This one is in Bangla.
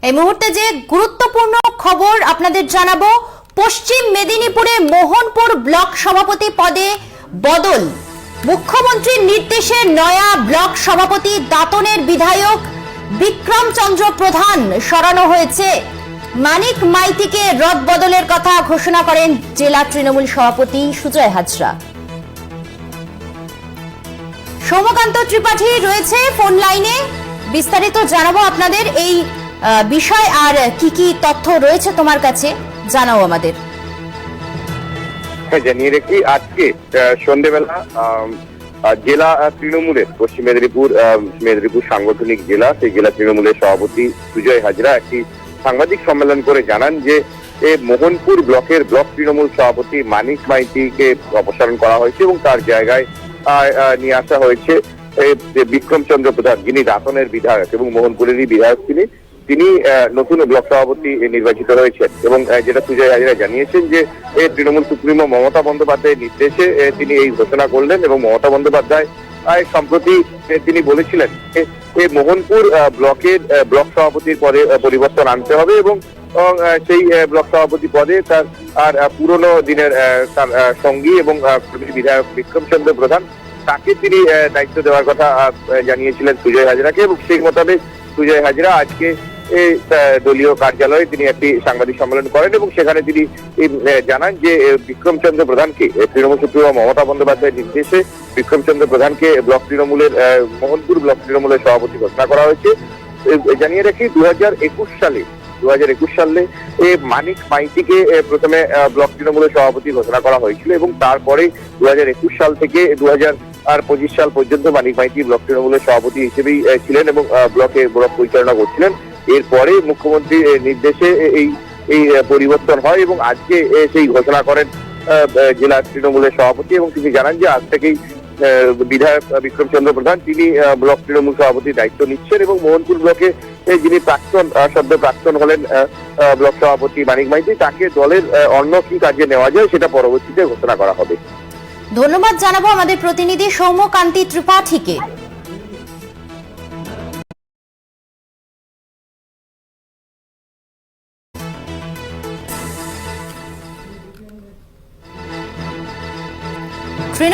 এই মুহূর্তে যে গুরুত্বপূর্ণ খবর আপনাদের জানাবো, পশ্চিম মেদিনীপুরে মোহনপুর ব্লক সভাপতি পদে বদল। মুখ্যমন্ত্রীর নির্দেশে নয়া ব্লক সভাপতি দাঁতনের বিধায়ক বিক্রম চন্দ্র প্রধান সরানো হয়েছে। মানিক মাইতিকে রদ বদলের কথা ঘোষণা করেন জেলা তৃণমূল সভাপতি সুজয় হাজরা। সৌমকান্ত ত্রিপাঠী রয়েছে ফোন লাইনে, বিস্তারিত জানাবো আপনাদের এই বিষয়। আর কি কি তথ্য রয়েছে তোমার কাছে জানাও আমাদের। জানিয়ে রাখি, আজকে সন্ধ্যেবেলা জেলা তৃণমূলের পশ্চিম মেদিনীপুর সাংগঠনিক জেলা, সেই জেলা তৃণমূলের সভাপতি সুজয় হাজরা একটি সাংবাদিক সম্মেলন করে জানান যে মোহনপুর ব্লকের ব্লক তৃণমূল সভাপতি মানিক মাইতিকে অপসারণ করা হয়েছে এবং তার জায়গায় নিয়ে আসা হয়েছে বিক্রম চন্দ্র প্রধান, যিনি দাঁতনের বিধায়ক এবং মোহনপুরেরই বিধায়ক। তিনি নতুন ব্লক সভাপতি নির্বাচিত হয়েছেন এবং যেটা সুজয় হাজরা জানিয়েছেন যে তৃণমূল সুপ্রিমো মমতা বন্দ্যোপাধ্যায়ের নির্দেশে তিনি এই ঘোষণা করলেন এবং মমতা বন্দ্যোপাধ্যায় সম্প্রতি তিনি বলেছিলেন মোহনপুর ব্লকের ব্লক সভাপতির পদে পরিবর্তন আনতে হবে এবং সেই ব্লক সভাপতি পদে তার আর পুরনো দিনের তার সঙ্গী এবং বিধায়ক বিক্রম চন্দ্র প্রধান, তাকে তিনি দায়িত্ব দেওয়ার কথা জানিয়েছিলেন সুজয় হাজরাকে। এবং সেই মোতাবেক সুজয় হাজরা আজকে দলীয় কার্যালয়ে তিনি একটি সাংবাদিক সম্মেলন করেন এবং সেখানে তিনি জানান যে বিক্রম চন্দ্র প্রধানকে তৃণমূল সুপ্রিমো মমতা বন্দ্যোপাধ্যায়ের নির্দেশে বিক্রম চন্দ্র প্রধানকে ব্লক তৃণমূলের মোহনপুর ব্লক তৃণমূলের সভাপতি ঘোষণা করা হয়েছে। জানিয়ে রাখি 2021 সালে মানিক মাইতিকে প্রথমে ব্লক তৃণমূলের সভাপতি ঘোষণা করা হয়েছিল এবং তারপরে 2021 সাল থেকে 2025 সাল পর্যন্ত মানিক মাইতি ব্লক তৃণমূলের সভাপতি হিসেবেই ছিলেন এবং ব্লক পরিচালনা করছিলেন। এরপরে মুখ্যমন্ত্রীর নির্দেশে এই পরিবর্তন হয় এবং আজকে সেই ঘোষণা করেন জেলা তৃণমূলের সভাপতি এবং তিনি জানান যে আজ থেকেই বিধায়ক বিক্রম চন্দ্র প্রধান তিনি ব্লক তৃণমূল সভাপতির দায়িত্ব নিচ্ছেন এবং মোহনপুর ব্লকে যিনি প্রাক্তন হলেন ব্লক সভাপতি মানিক মাইতি, তাকে দলের অন্য কি কাজে নেওয়া যায় সেটা পরবর্তীতে ঘোষণা করা হবে। ধন্যবাদ জানাবো আমাদের প্রতিনিধি সৌমকান্তি ত্রিপাঠীকে।